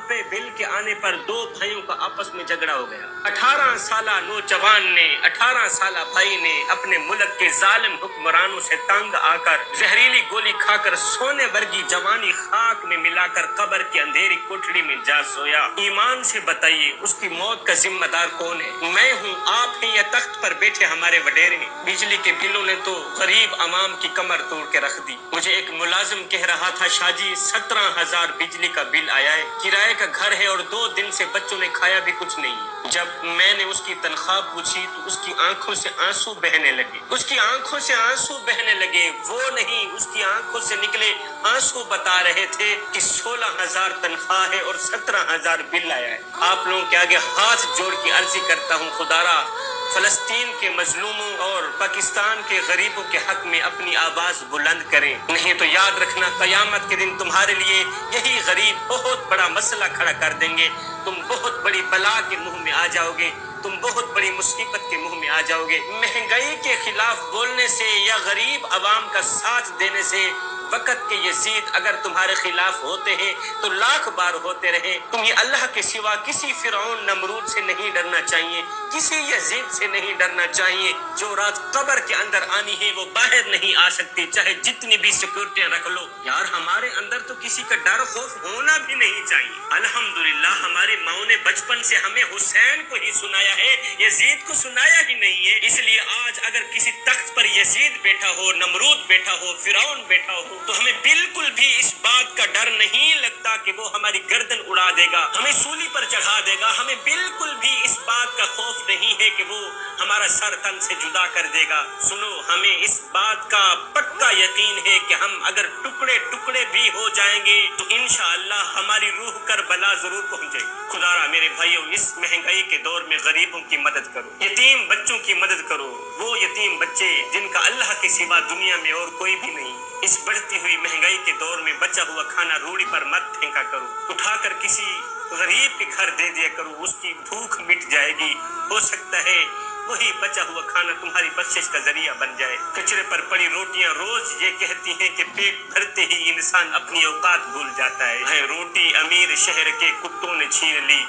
रुपए बिल के आने पर दो भाइयों का आपस में झगड़ा हो गया। 18 साला नौजवान ने 18 साला भाई ने अपने मुल्क के जालिम हुक्मरानों से तंग आकर जहरीली गोली खाकर सोने वर्गी जवानी खाक में मिलाकर कब्र की अंधेरी कोठरी में जा सोया। ईमान से बताइए उसकी मौत का जिम्मेदार कौन है? मैं हूँ, आप हैं, या तख्त पर बैठे हमारे वडेरे? बिजली के बिलों ने तो गरीब अवाम की कमर तोड़ के रख दी। मुझे एक मुलाजिम कह रहा था, शाहजी 17,000 बिजली का बिल आया है, किराए का घर है और 2 दिन से बच्चों ने खाया भी कुछ नहीं। जब मैंने उसकी तनख्वाह पूछी तो उसकी आंखों से आंसू बहने लगे। उसकी आंखों से आंसू बहने लगे। वो नहीं, उसकी आंखों से निकले आंसू बता रहे थे कि 16,000 तनख्वाह है और 17,000 बिल आया है। आप लोगों के आगे हाथ जोड़ के अर्जी करता हूँ, खुदारा फलस्तीन के मजलूमों और पाकिस्तान के गरीबों के हक में अपनी आवाज बुलंद करें, नहीं तो याद रखना कयामत के दिन तुम्हारे लिए यही गरीब बहुत बड़ा मसला खड़ा कर देंगे। तुम बहुत बड़ी बला के मुंह में आ जाओगे, तुम बहुत बड़ी मुसीबत के मुंह में आ जाओगे। महंगाई के खिलाफ बोलने से या गरीब अवाम का साथ देने से वक़्त के यजीद अगर तुम्हारे खिलाफ होते हैं तो लाख बार होते रहे। तुम्हें अल्लाह के सिवा किसी फिरौन नमरूद से नहीं डरना चाहिए, किसी यजीद से नहीं डरना चाहिए। जो रात कब्र के अंदर आनी है वो बाहर नहीं आ सकती, चाहे जितनी भी सिक्योरिटियां रख लो। यार हमारे अंदर तो किसी का डर खौफ होना भी नहीं चाहिए। अल्हम्दुलिल्लाह हमारी माओ ने बचपन से हमें हुसैन को ही सुनाया है, यजीद को सुनाया ही नहीं है। इसलिए आज अगर किसी तख्त पर यजीद बैठा हो, नमरूद बैठा हो, फिरौन बैठा हो, तो हमें बिल्कुल भी इस बात का डर नहीं लगता कि वो हमारी गर्दन उड़ा देगा, हमें सूली पर चढ़ा देगा। हमें बिल्कुल भी इस बात का खौफ नहीं है कि वो हमारा सर तन से जुदा कर देगा। सुनो, हमें इस बात का पक्का यकीन है कि हम अगर टुकड़े टुकड़े भी हो जाएंगे तो इंशाअल्लाह हमारी रूह करबला जरूर पहुंचेगी। खुदारा मेरे भाइयों, इस महंगाई के दौर में गरीबों की मदद करो, यतीम बच्चों की मदद करो। वो यतीम बच्चे जिनका अल्लाह के सिवा दुनिया में और कोई भी नहीं। इस बढ़ती हुई महंगाई के दौर में बचा हुआ खाना रूढ़ी पर मत फेंका करो, उठाकर किसी गरीब के घर दे दिया करो, उसकी भूख मिट जाएगी। हो सकता है वही बचा हुआ खाना तुम्हारी बख्शिश का जरिया बन जाए। कचरे पर पड़ी रोटियां रोज ये कहती हैं कि पेट भरते ही इंसान अपनी औकात भूल जाता है। रोटी अमीर शहर के कुत्तों ने छीन ली,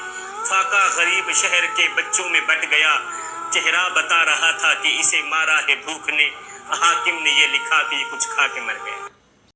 फाका गरीब शहर के बच्चों में बट गया। चेहरा बता रहा था कि इसे मारा है भूख ने, हाकिम ने ये लिखा कि ये कुछ खा के मर गया।